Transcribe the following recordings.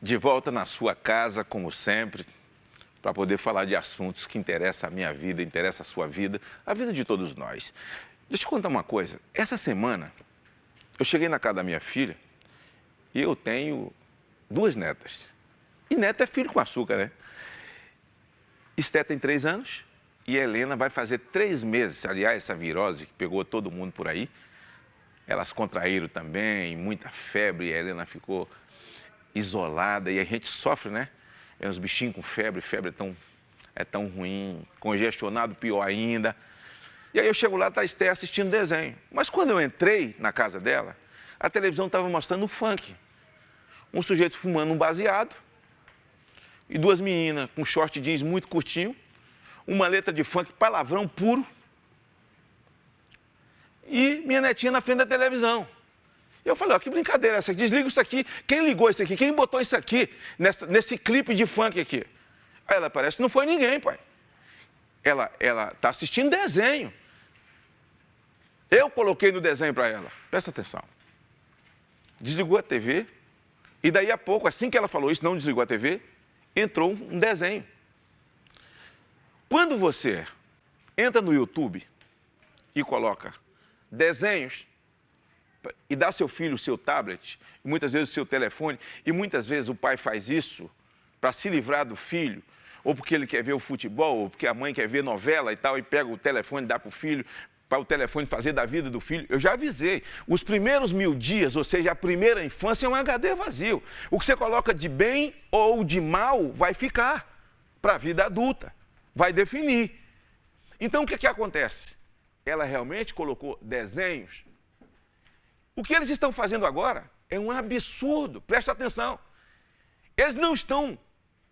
De volta na sua casa, como sempre, para poder falar de assuntos que interessam a minha vida, interessam a sua vida, a vida de todos nós. Deixa eu contar uma coisa. Essa semana, eu cheguei na casa da minha filha e eu tenho 2 netas. E neta é filho com açúcar, né? Esté tem 3 anos e a Helena vai fazer 3 meses. Aliás, essa virose que pegou todo mundo por aí, elas contraíram também, muita febre, e a Helena ficou isolada e a gente sofre, né? É uns bichinhos com febre, febre é tão ruim, congestionado, pior ainda. E aí eu chego lá, tá a Esté assistindo desenho. Mas quando eu entrei na casa dela, a televisão estava mostrando o funk. Um sujeito fumando um baseado e 2 meninas com short jeans muito curtinho, uma letra de funk, palavrão puro, e minha netinha na frente da televisão. Eu falei, ó, que brincadeira essa aqui, desliga isso aqui, quem ligou isso aqui, quem botou isso aqui, nesse clipe de funk aqui? Aí ela parece que não foi ninguém, pai. Ela está assistindo desenho. Eu coloquei no desenho para ela, presta atenção. Desligou a TV, e daí a pouco, assim que ela falou isso, não desligou a TV, entrou um desenho. Quando você entra no YouTube e coloca desenhos, e dá ao seu filho o seu tablet, e muitas vezes o seu telefone, e muitas vezes o pai faz isso para se livrar do filho, ou porque ele quer ver o futebol, ou porque a mãe quer ver novela e tal, e pega o telefone e dá para o filho, para o telefone fazer da vida do filho. Eu já avisei, os primeiros 1000 dias, ou seja, a primeira infância é um HD vazio. O que você coloca de bem ou de mal vai ficar para a vida adulta, vai definir. Então o que acontece? Ela realmente colocou desenhos. O que eles estão fazendo agora é um absurdo, presta atenção. Eles não estão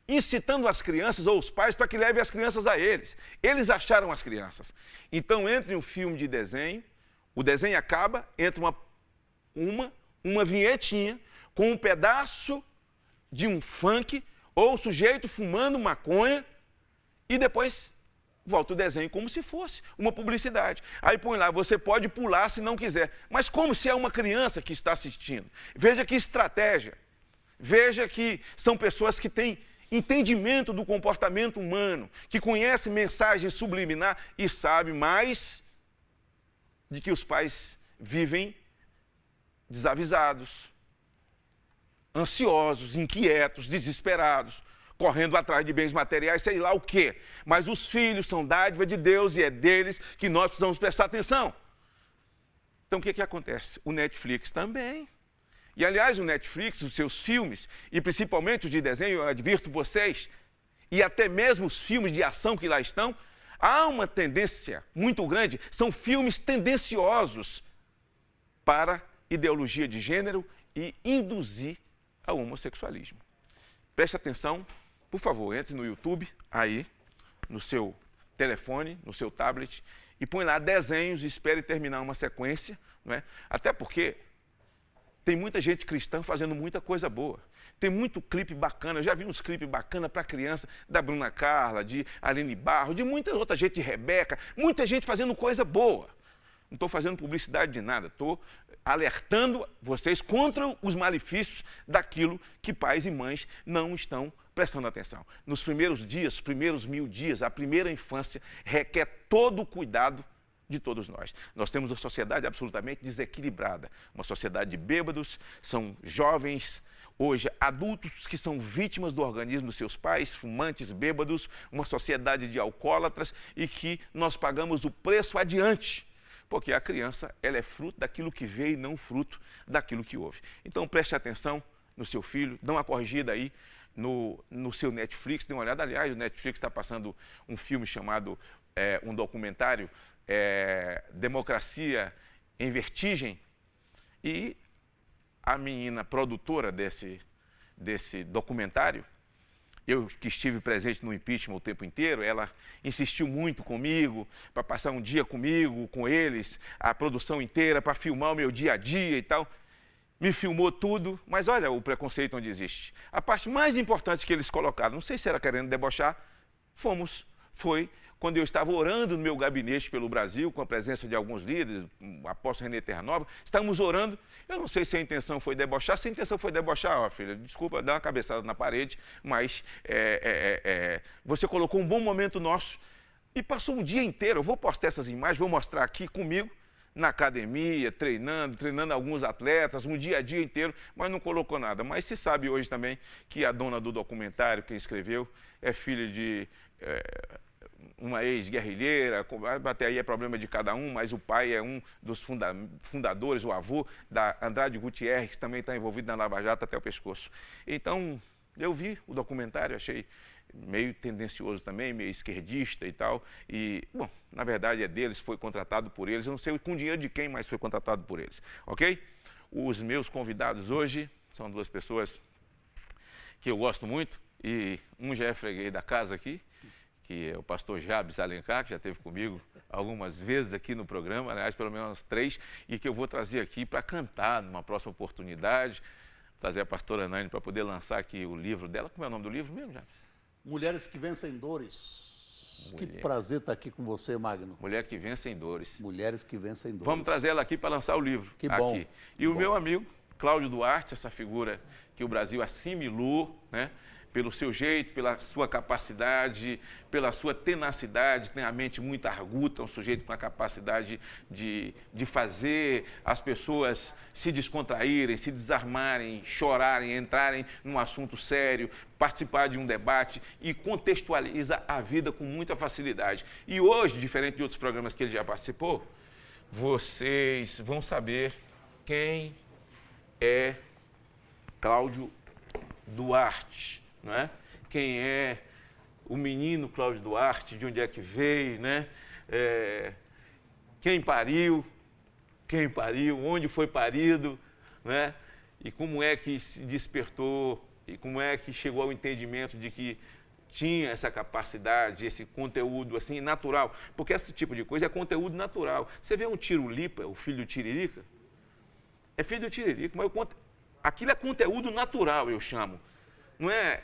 incitando as crianças ou os pais para que levem as crianças a eles. Eles acharam as crianças. Então, entre um filme de desenho, o desenho acaba, entra uma vinhetinha com um pedaço de um funk ou o sujeito fumando maconha e depois volta o desenho como se fosse uma publicidade. Aí põe lá, você pode pular se não quiser. Mas como se é uma criança que está assistindo? Veja que estratégia. Veja que são pessoas que têm entendimento do comportamento humano, que conhecem mensagem subliminar e sabem mais de que os pais vivem desavisados, ansiosos, inquietos, desesperados, correndo atrás de bens materiais, sei lá o quê. Mas os filhos são dádiva de Deus e é deles que nós precisamos prestar atenção. Então, o que acontece? O Netflix também. E, aliás, o Netflix, os seus filmes, e principalmente os de desenho, eu advirto vocês, e até mesmo os filmes de ação que lá estão, há uma tendência muito grande, são filmes tendenciosos para ideologia de gênero e induzir ao homossexualismo. Preste atenção, por favor, entre no YouTube, aí, no seu telefone, no seu tablet, e põe lá desenhos e espere terminar uma sequência, não é? Até porque tem muita gente cristã fazendo muita coisa boa. Tem muito clipe bacana, eu já vi uns clipes bacanas para criança, da Bruna Carla, de Aline Barro, de muita outra gente, de Rebeca, muita gente fazendo coisa boa. Não estou fazendo publicidade de nada, estou alertando vocês contra os malefícios daquilo que pais e mães não estão prestando atenção. Nos primeiros dias, os primeiros 1000 dias, a primeira infância requer todo o cuidado de todos nós. Nós temos uma sociedade absolutamente desequilibrada, uma sociedade de bêbados, são jovens, hoje adultos que são vítimas do organismo dos seus pais, fumantes, bêbados, uma sociedade de alcoólatras e que nós pagamos o preço adiante, porque a criança ela é fruto daquilo que vê e não fruto daquilo que ouve. Então preste atenção no seu filho, dá uma corrigida aí no seu Netflix, dê uma olhada, aliás, o Netflix está passando um filme chamado, um documentário, Democracia em Vertigem, e a menina produtora desse documentário, eu que estive presente no impeachment o tempo inteiro, ela insistiu muito comigo, para passar um dia comigo, com eles, a produção inteira, para filmar o meu dia a dia e tal. Me filmou tudo, mas olha o preconceito onde existe. A parte mais importante que eles colocaram, não sei se era querendo debochar, foi quando eu estava orando no meu gabinete pelo Brasil, com a presença de alguns líderes, o apóstolo René Terranova, estávamos orando. Eu não sei se a intenção foi debochar. Se a intenção foi debochar, ó, filha, desculpa, dá uma cabeçada na parede, mas você colocou um bom momento nosso. E passou um dia inteiro, eu vou postar essas imagens, vou mostrar aqui comigo, na academia, treinando alguns atletas, um dia a dia inteiro, mas não colocou nada. Mas se sabe hoje também que a dona do documentário, quem escreveu, é filha de uma ex-guerrilheira, até aí é problema de cada um, mas o pai é um dos fundadores, o avô da Andrade Gutierrez, que também está envolvido na Lava Jato até o pescoço. Então, eu vi o documentário, achei meio tendencioso também, meio esquerdista e tal, e, bom, na verdade é deles, foi contratado por eles, eu não sei com dinheiro de quem, mas foi contratado por eles, ok? Os meus convidados hoje são duas pessoas que eu gosto muito, e um já é freguês da casa aqui, que é o pastor Jabes Alencar, que já esteve comigo algumas vezes aqui no programa, aliás, pelo menos 3, e que eu vou trazer aqui para cantar numa próxima oportunidade, trazer a pastora Nani para poder lançar aqui o livro dela. Como é o nome do livro mesmo, Jabes? Mulheres que Vencem Dores. Que prazer estar aqui com você, Magno. Mulher que Vencem Dores. Mulheres que Vencem Dores. Vamos trazer ela aqui para lançar o livro. Que bom. Aqui. E o meu amigo, Cláudio Duarte, essa figura que o Brasil assimilou, né? Pelo seu jeito, pela sua capacidade, pela sua tenacidade, tem a mente muito arguta, um sujeito com a capacidade de fazer as pessoas se descontraírem, se desarmarem, chorarem, entrarem num assunto sério, participar de um debate e contextualiza a vida com muita facilidade. E hoje, diferente de outros programas que ele já participou, vocês vão saber quem é Cláudio Duarte. Não é? Quem é o menino Cláudio Duarte, de onde é que veio, né? Quem pariu, onde foi parido, né? E como é que se despertou, e como é que chegou ao entendimento de que tinha essa capacidade, esse conteúdo assim natural, porque esse tipo de coisa é conteúdo natural. Você vê um Tirulipa, o filho do Tiririca, é filho do Tiririca, mas aquilo é conteúdo natural, eu chamo. Não é?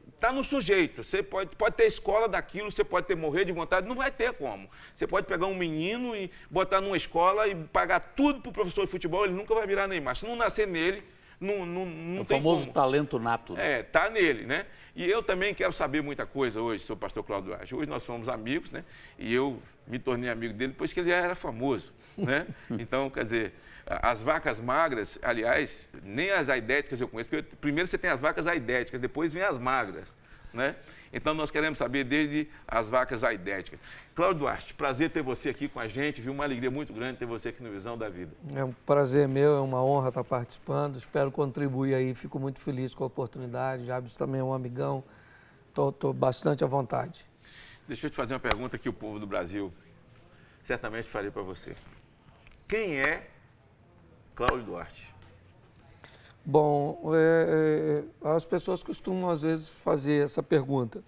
Está no sujeito. Você pode ter escola daquilo, você pode ter morrer de vontade, não vai ter como. Você pode pegar um menino e botar numa escola e pagar tudo para o professor de futebol, ele nunca vai virar Neymar. Se não nascer nele, não tem como. O famoso talento nato. Né? Está nele, né? E eu também quero saber muita coisa hoje sobre o pastor Cláudio Duarte. Hoje nós somos amigos, né? E eu me tornei amigo dele depois que ele já era famoso, né? Então, quer dizer, as vacas magras, aliás, nem as aidéticas eu conheço, porque primeiro você tem as vacas aidéticas, depois vem as magras, né? Então nós queremos saber desde as vacas aidéticas. Cláudio Duarte, prazer ter você aqui com a gente, viu? Uma alegria muito grande ter você aqui no Visão da Vida. É um prazer meu, é uma honra estar participando, espero contribuir aí, fico muito feliz com a oportunidade, Jabes também é um amigão, estou bastante à vontade. Deixa eu te fazer uma pergunta que o povo do Brasil certamente faria para você. Quem é Cláudio Duarte? Bom, as pessoas costumam às vezes fazer essa pergunta.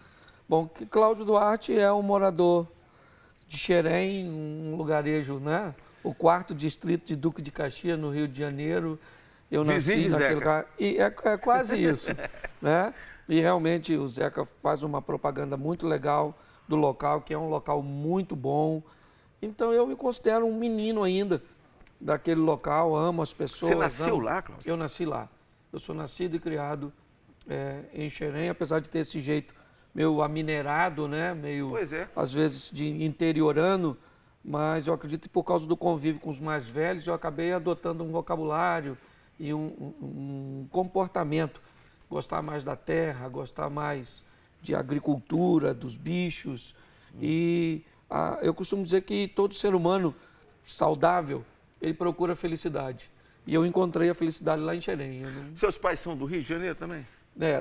Bom, que Cláudio Duarte é um morador de Xerém, um lugarejo, né? O 4º distrito de Duque de Caxias, no Rio de Janeiro. Eu nasci naquele lugar. E é quase isso, né? E realmente o Zeca faz uma propaganda muito legal do local, que é um local muito bom. Então eu me considero um menino ainda daquele local, amo as pessoas. Você nasceu lá, Cláudio? Eu nasci lá. Eu sou nascido e criado em Xerém, apesar de ter esse jeito meio aminerado, né? Meio, às vezes, de interiorano, mas eu acredito que por causa do convívio com os mais velhos, eu acabei adotando um vocabulário e um comportamento. Gostar mais da terra, gostar mais de agricultura, dos bichos. E eu costumo dizer que todo ser humano saudável, ele procura felicidade. E eu encontrei a felicidade lá em Xerém. Seus pais são do Rio de Janeiro também?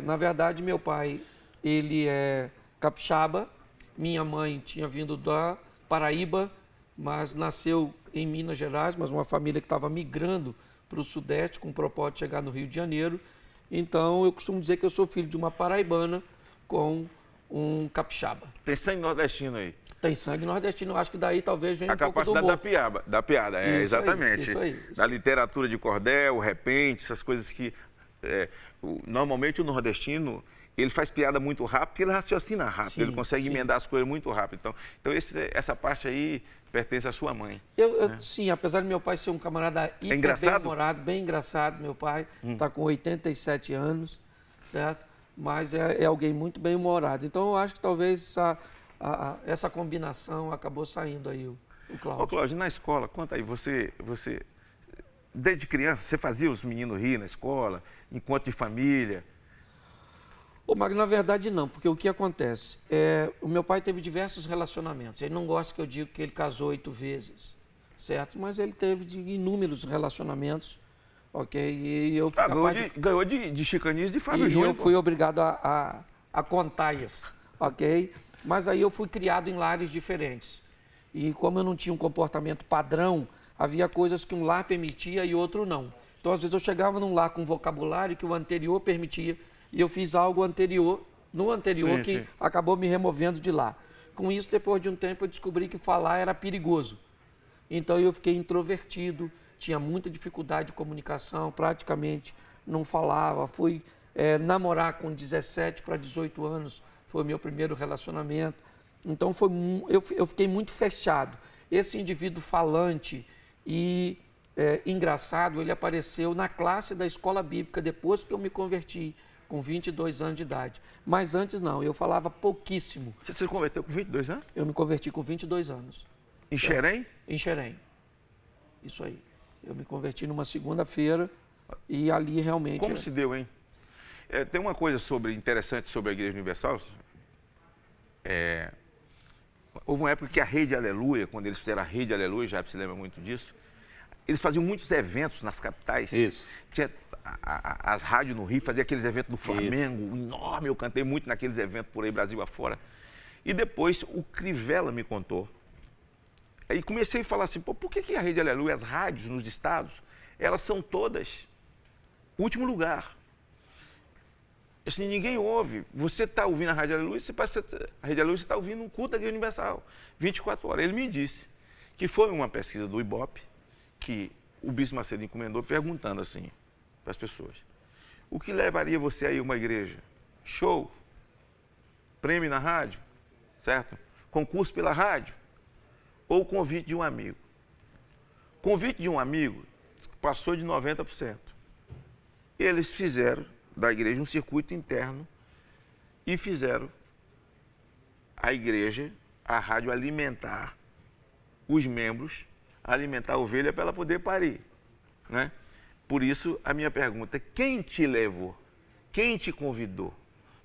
Na verdade, meu pai, ele é capixaba. Minha mãe tinha vindo da Paraíba, mas nasceu em Minas Gerais, mas uma família que estava migrando para o Sudeste com o propósito de chegar no Rio de Janeiro. Então, eu costumo dizer que eu sou filho de uma paraibana com um capixaba. Tem sangue nordestino aí? Tem sangue nordestino, acho que daí talvez venha um pouco do humor. A capacidade da piada, exatamente. Isso aí. Da literatura de cordel, repente, essas coisas que... normalmente o nordestino, ele faz piada muito rápido, porque ele raciocina rápido, Sim, ele consegue sim. emendar as coisas muito rápido. Então essa parte aí pertence à sua mãe. Né? Sim, apesar de meu pai ser um camarada bem-humorado, bem engraçado, meu pai está com 87 anos, certo? Mas é alguém muito bem-humorado. Então, eu acho que talvez essa combinação acabou saindo aí, o Cláudio. Ô, Cláudio, na escola, conta aí, você, desde criança, você fazia os meninos rir na escola, encontro de família? Ô, Magno, na verdade não, porque o que acontece? O meu pai teve diversos relacionamentos. Ele não gosta que eu diga que ele casou 8 vezes, certo? Mas ele teve inúmeros relacionamentos, ok? E eu fui ganhou de chicanismo de Fábio Júnior. E eu fui obrigado a contar isso, ok? Mas aí eu fui criado em lares diferentes. E como eu não tinha um comportamento padrão, havia coisas que um lar permitia e outro não. Então, às vezes, eu chegava num lar com um vocabulário que o anterior permitia, e eu fiz algo no anterior que acabou me removendo de lá. Com isso, depois de um tempo, eu descobri que falar era perigoso. Então, eu fiquei introvertido, tinha muita dificuldade de comunicação, praticamente não falava. Fui namorar com 17 para 18 anos, foi o meu primeiro relacionamento. Então, eu fiquei muito fechado. Esse indivíduo falante e engraçado, ele apareceu na classe da escola bíblica depois que eu me converti, com 22 anos de idade. Mas antes não, eu falava pouquíssimo. Você se converteu com 22 anos? Eu me converti com 22 anos. Em Xerém? Em Xerém. Isso aí. Eu me converti numa segunda-feira e ali realmente... Como se deu, hein? Tem uma coisa interessante sobre a Igreja Universal. Houve uma época que a Rede Aleluia, quando eles fizeram a Rede Aleluia, já se lembra muito disso, eles faziam muitos eventos nas capitais. Isso. Tinha as rádios no Rio, faziam aqueles eventos no Flamengo, enorme, eu cantei muito naqueles eventos por aí, Brasil afora. E depois o Crivella me contou. Aí comecei a falar assim, por que a Rede Aleluia, as rádios nos estados, elas são todas último lugar? Assim, ninguém ouve. Você está ouvindo a Rádio Aleluia, a Rede Aleluia, você está ouvindo um culto da Igreja Universal, 24 horas. Ele me disse que foi uma pesquisa do Ibope, que o Bispo Macedo encomendou, perguntando assim para as pessoas: o que levaria você a ir a uma igreja? Show? Prêmio na rádio? Certo? Concurso pela rádio? Ou convite de um amigo? Convite de um amigo passou de 90%. Eles fizeram da igreja um circuito interno e fizeram a igreja, a rádio alimentar os membros, alimentar a ovelha para ela poder parir, né? Por isso, a minha pergunta: quem te levou? Quem te convidou?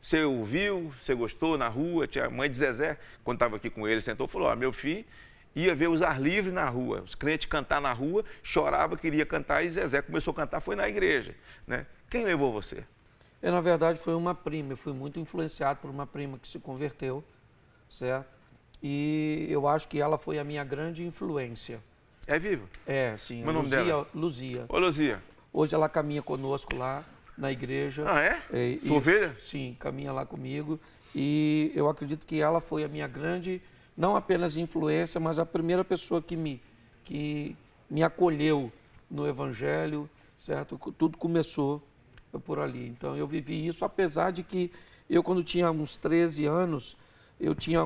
Você ouviu? Você gostou na rua? A mãe de Zezé, quando estava aqui com ele, sentou e falou: meu filho ia ver os ar livre na rua, os crentes cantar na rua, chorava, queria cantar, e Zezé começou a cantar, foi na igreja, né? Quem levou você? Na verdade, foi uma prima. Eu fui muito influenciado por uma prima que se converteu, certo? E eu acho que ela foi a minha grande influência. É viva? Sim. O nome dela? Luzia. Ô, Luzia. Hoje ela caminha conosco lá na igreja. Ah, é? Sua ovelha? Sim, caminha lá comigo. E eu acredito que ela foi a minha grande, não apenas influência, mas a primeira pessoa que me acolheu no Evangelho, certo? Tudo começou por ali. Então, eu vivi isso, apesar de que eu, quando tinha uns 13 anos,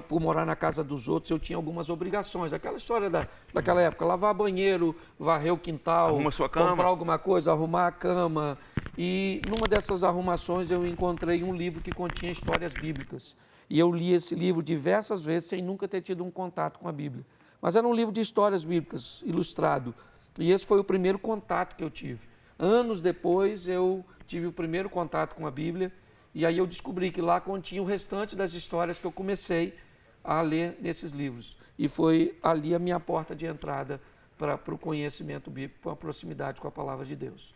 por morar na casa dos outros, eu tinha algumas obrigações. Aquela história daquela época: lavar banheiro, varrer o quintal, arruma sua cama, comprar alguma coisa, arrumar a cama. E numa dessas arrumações eu encontrei um livro que continha histórias bíblicas. E eu li esse livro diversas vezes sem nunca ter tido um contato com a Bíblia. Mas era um livro de histórias bíblicas, ilustrado. E esse foi o primeiro contato que eu tive. Anos depois eu tive o primeiro contato com a Bíblia. E aí eu descobri que lá continha o restante das histórias que eu comecei a ler nesses livros. E foi ali a minha porta de entrada para o conhecimento bíblico, para a proximidade com a palavra de Deus.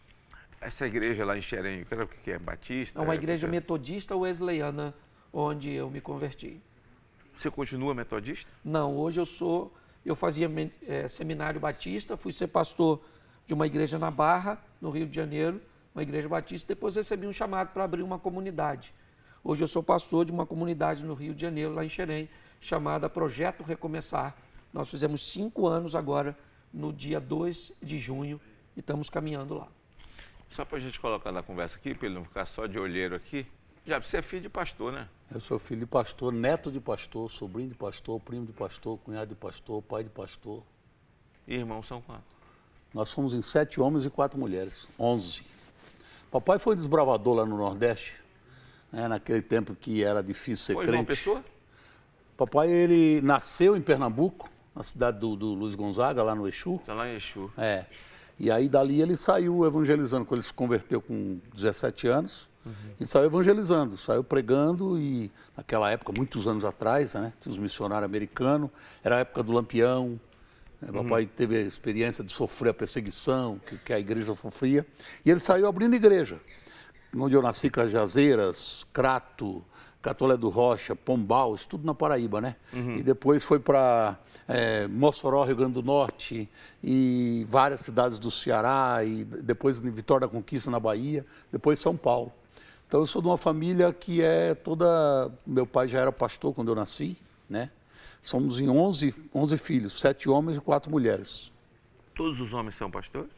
Essa igreja lá em Xerém, o que é? Batista? É uma igreja metodista wesleyana, onde eu me converti. Você continua metodista? Não, hoje eu fazia seminário batista, fui ser pastor de uma igreja na Barra, no Rio de Janeiro, uma igreja batista, depois recebi um chamado para abrir uma comunidade. Hoje eu sou pastor de uma comunidade no Rio de Janeiro, lá em Xerém, chamada Projeto Recomeçar. Nós fizemos 5 anos agora, no dia 2 de junho, e estamos caminhando lá. Só para a gente colocar na conversa aqui, para ele não ficar só de olheiro aqui, Já você é filho de pastor, né? Eu sou filho de pastor, neto de pastor, sobrinho de pastor, primo de pastor, cunhado de pastor, pai de pastor. E irmãos são quantos? Nós somos em 7 homens e 4 mulheres, 11. Papai foi desbravador lá no Nordeste, né, naquele tempo que era difícil ser Foi crente. João Pessoa? Papai, ele nasceu em Pernambuco, na cidade do Luiz Gonzaga, lá no Exu. Está lá em Exu. É. E aí dali ele saiu evangelizando, quando ele se converteu com 17 anos, e saiu evangelizando, saiu pregando e naquela época, muitos anos atrás, né, tinha os missionários americanos, era a época do Lampião, né, papai teve a experiência de sofrer a perseguição que a igreja sofria, e ele saiu abrindo igreja, onde eu nasci, Cajazeiras, Crato, Catolé do Rocha, Pombal, isso tudo na Paraíba, né? E depois foi para Mossoró, Rio Grande do Norte, e várias cidades do Ceará, e depois em Vitória da Conquista, na Bahia, depois São Paulo. Então eu sou de uma família que é toda... Meu pai já era pastor quando eu nasci, né? Somos em 11 filhos, 7 homens e 4 mulheres. Todos os homens são pastores?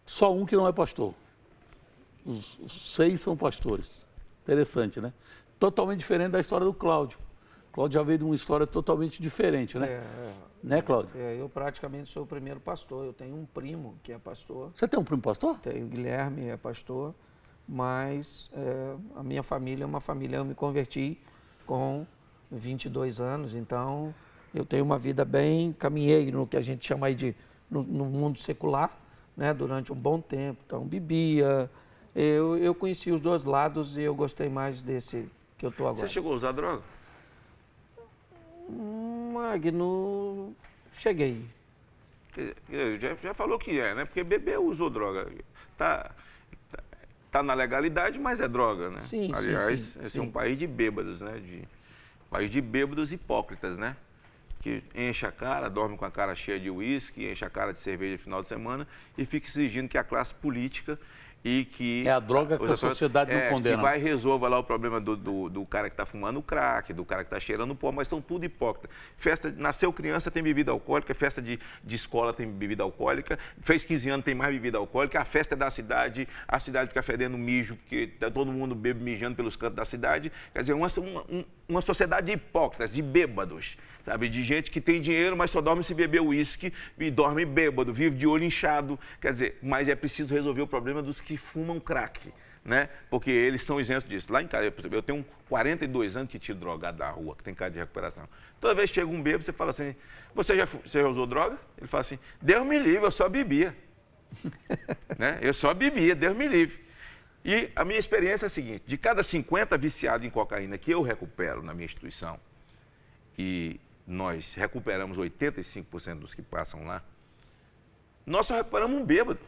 Só um que não é pastor. Os 6 são pastores. Interessante, né? Totalmente diferente da história do Cláudio. Cláudio já veio de uma história totalmente diferente, né? Né, Cláudio? Eu praticamente sou o primeiro pastor. Eu tenho um primo que é pastor. Você tem um primo pastor? Tenho o Guilherme, é pastor. Mas a minha família é uma família... Eu me converti com 22 anos, então eu tenho uma vida bem... Caminhei no que a gente chama aí de... no mundo secular, né? Durante um bom tempo. Então, bebia... Eu conheci os dois lados e eu gostei mais desse que eu estou agora. Você chegou a usar droga? Magno, cheguei. Já falou que é, né? Porque beber usou droga. Tá na legalidade, mas é droga, né? Sim, aliás, sim. Esse é um país de bêbados, né? País de bêbados hipócritas, né? Que enche a cara, dorme com a cara cheia de uísque, enche a cara de cerveja no final de semana e fica exigindo que a classe política e que... É a droga que a sociedade não condena. Que vai e resolva lá o problema do cara que está fumando crack, do cara que está cheirando pó, mas são tudo hipócritas. Festa, nasceu criança, tem bebida alcoólica, festa de escola tem bebida alcoólica, fez 15 anos, tem mais bebida alcoólica, a festa é da cidade, a cidade fica fedendo mijo, porque todo mundo bebe mijando pelos cantos da cidade. Quer dizer, uma sociedade de hipócritas, de bêbados, sabe? De gente que tem dinheiro, mas só dorme se beber uísque e dorme bêbado, vive de olho inchado. Quer dizer, mas é preciso resolver o problema dos que fumam crack, né? Porque eles são isentos disso. Lá em casa, eu tenho 42 anos que tiro drogado da rua, que tem cara de recuperação. Toda vez que chega um bêbado, você fala assim, você já usou droga? Ele fala assim, Deus me livre, eu só bebia. Né? Eu só bebia, Deus me livre. E a minha experiência é a seguinte, de cada 50 viciados em cocaína que eu recupero na minha instituição, e nós recuperamos 85% dos que passam lá, nós só recuperamos um bêbado.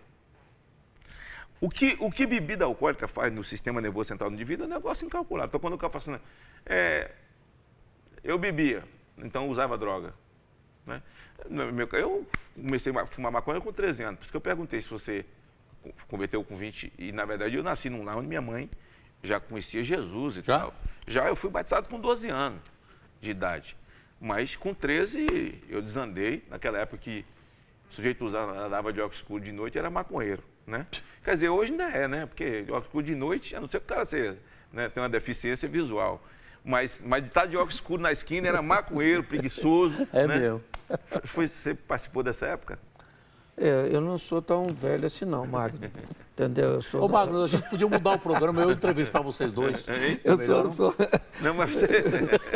O que bebida alcoólica faz no sistema nervoso central do indivíduo é um negócio incalculável. Então, quando o cara fala assim, eu bebia, então usava droga. Né? Eu comecei a fumar maconha com 13 anos, por isso que eu perguntei se você converteu com 20, e na verdade eu nasci num lar onde minha mãe já conhecia Jesus e tal. Já eu fui batizado com 12 anos de idade, mas com 13 eu desandei, naquela época que o sujeito andava de óculos escuros de noite era maconheiro, né? Quer dizer, hoje ainda é, né? Porque óculos escuros de noite, a não ser que o cara seja, né, tem uma deficiência visual, mas de estar de óculos escuros na esquina era maconheiro, preguiçoso. É né? meu. Você participou dessa época? Eu não sou tão velho assim não, Magno. Entendeu? Ô, Magno, a gente podia mudar o programa, eu entrevistar vocês dois. Eu sou... Não, mas você...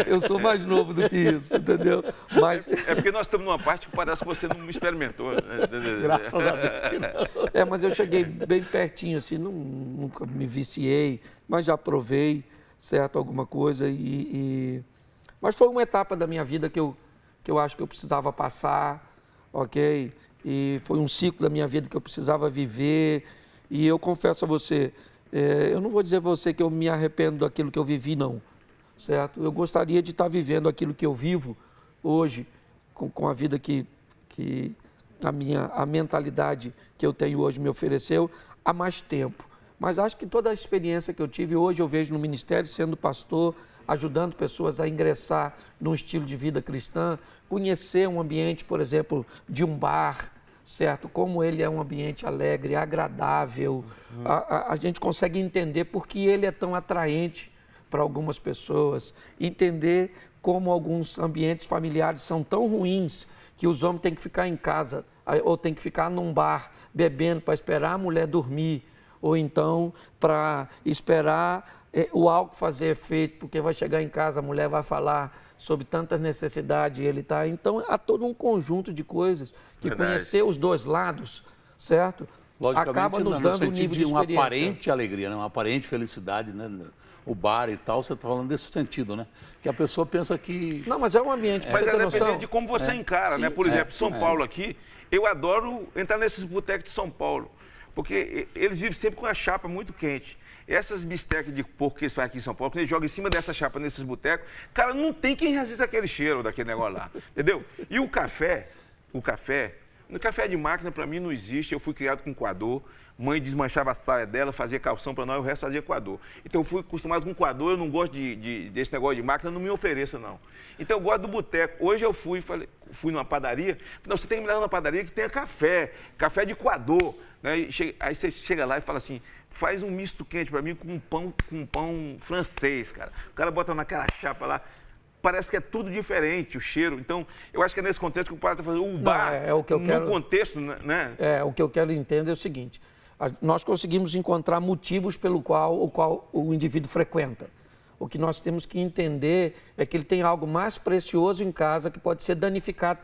Eu sou mais novo do que isso, entendeu? Mas... É porque nós estamos numa parte que parece que você não experimentou. Né? Graças a Deus que não. Mas eu cheguei bem pertinho, assim, nunca me viciei, mas já provei, certo, alguma coisa. Mas foi uma etapa da minha vida que eu acho que eu precisava passar, ok? E foi um ciclo da minha vida que eu precisava viver. E eu confesso a você, eu não vou dizer a você que eu me arrependo daquilo que eu vivi, não, certo? Eu gostaria de estar vivendo aquilo que eu vivo hoje, com a vida que a mentalidade que eu tenho hoje me ofereceu há mais tempo. Mas acho que toda a experiência que eu tive, hoje eu vejo no ministério, sendo pastor, ajudando pessoas a ingressar num estilo de vida cristã, conhecer um ambiente, por exemplo, de um bar, certo? Como ele é um ambiente alegre, agradável, a gente consegue entender por que ele é tão atraente para algumas pessoas, entender como alguns ambientes familiares são tão ruins que os homens têm que ficar em casa ou têm que ficar num bar bebendo para esperar a mulher dormir, ou então para esperar o álcool fazer efeito, porque vai chegar em casa, a mulher vai falar sobre tantas necessidades, ele está... Então, há todo um conjunto de coisas que conhecer os dois lados, certo? Acaba nos dando um nível de uma experiência. aparente alegria, né? Uma aparente felicidade, né? O bar e tal, você está falando desse sentido, né? Que a pessoa pensa que... Não, mas é um ambiente, mas você depende de como você encara, Sim, né? Por exemplo, São Paulo aqui, eu adoro entrar nesses botecos de São Paulo, porque eles vivem sempre com a chapa muito quente. Essas bistecas de porco que eles fazem aqui em São Paulo, quando eles jogam em cima dessa chapa nesses botecos, cara, não tem quem resista aquele cheiro daquele negócio lá, entendeu? E o café de máquina para mim não existe, eu fui criado com coador, mãe desmanchava a saia dela, fazia calção para nós, o resto fazia coador. Então eu fui acostumado com coador, eu não gosto desse negócio de máquina, não me ofereça não. Então eu gosto do boteco. Hoje eu fui numa padaria, não, você tem que me levar na padaria que tenha café de coador. Né? Aí você chega lá e fala assim, faz um misto quente para mim com um pão francês, cara. O cara bota naquela chapa lá, parece que é tudo diferente, o cheiro. Então, eu acho que é nesse contexto que o padre está fazendo. O bar, no contexto, né? O que eu quero entender é o seguinte, nós conseguimos encontrar motivos pelo qual o indivíduo frequenta. O que nós temos que entender é que ele tem algo mais precioso em casa que pode ser danificado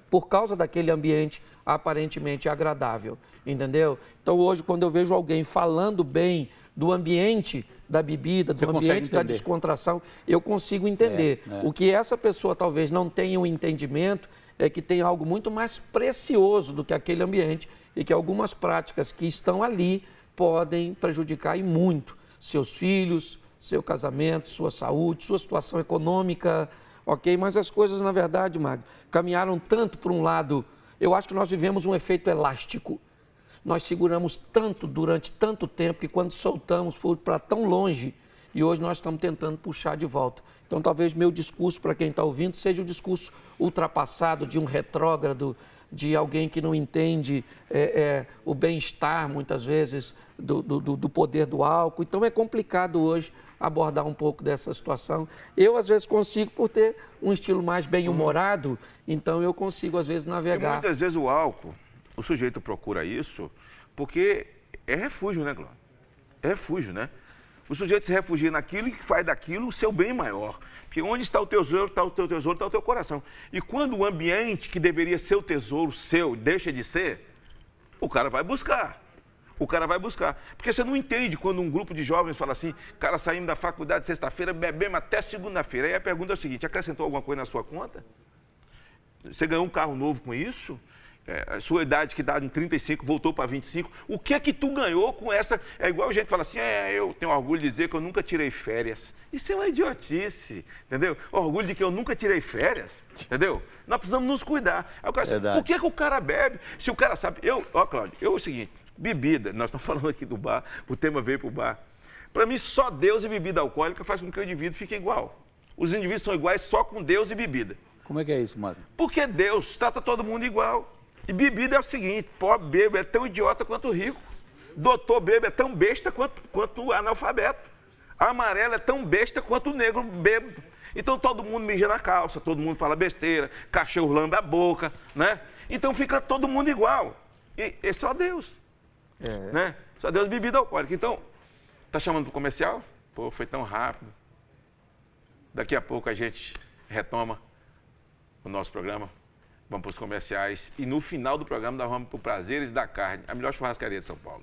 por causa daquele ambiente aparentemente agradável, entendeu? Então, hoje, quando eu vejo alguém falando bem do ambiente da bebida, do ambiente da descontração, eu consigo entender. O que essa pessoa talvez não tenha um entendimento é que tem algo muito mais precioso do que aquele ambiente e que algumas práticas que estão ali podem prejudicar e muito seus filhos, seu casamento, sua saúde, sua situação econômica, ok? Mas as coisas, na verdade, Magno, caminharam tanto por um lado. Eu acho que nós vivemos um efeito elástico. Nós seguramos tanto durante tanto tempo que quando soltamos foi para tão longe e hoje nós estamos tentando puxar de volta. Então talvez meu discurso para quem está ouvindo seja o discurso ultrapassado de um retrógrado, de alguém que não entende o bem-estar muitas vezes do poder do álcool. Então é complicado hoje abordar um pouco dessa situação. Eu, às vezes, consigo, por ter um estilo mais bem-humorado, então eu consigo, às vezes, navegar. E muitas vezes o álcool, o sujeito procura isso porque é refúgio, né, Glória? É refúgio, né? O sujeito se refugia naquilo e faz daquilo o seu bem maior. Porque onde está o teu tesouro, está o teu coração. E quando o ambiente que deveria ser o tesouro seu deixa de ser, o cara vai buscar. O cara vai buscar. Porque você não entende quando um grupo de jovens fala assim, cara, saímos da faculdade sexta-feira, bebemos até segunda-feira. Aí a pergunta é a seguinte, acrescentou alguma coisa na sua conta? Você ganhou um carro novo com isso? A sua idade que dá em 35 voltou para 25. O que é que tu ganhou com essa? É igual a gente fala assim, eu tenho orgulho de dizer que eu nunca tirei férias. Isso é uma idiotice, entendeu? Orgulho de que eu nunca tirei férias, entendeu? Nós precisamos nos cuidar. Aí o cara diz, por que o cara bebe? Se o cara sabe... Cláudio, é o seguinte, bebida, nós estamos falando aqui do bar, o tema veio para o bar. Para mim, só Deus e bebida alcoólica faz com que o indivíduo fique igual. Os indivíduos são iguais só com Deus e bebida. Como é que é isso, Mário? Porque Deus trata todo mundo igual. E bebida é o seguinte, pobre bêbado é tão idiota quanto rico. Doutor bêbado é tão besta quanto analfabeto. Amarelo é tão besta quanto negro bêbado. Então todo mundo mija na calça, todo mundo fala besteira, cachorro lambe a boca, né? Então fica todo mundo igual. E é só Deus. Né? Só Deus bebida alcoólica. Então, tá chamando pro comercial? Pô, foi tão rápido. Daqui a pouco a gente retoma o nosso programa. Vamos para os comerciais e no final do programa nós vamos para o Prazeres da Carne, a melhor churrascaria de São Paulo.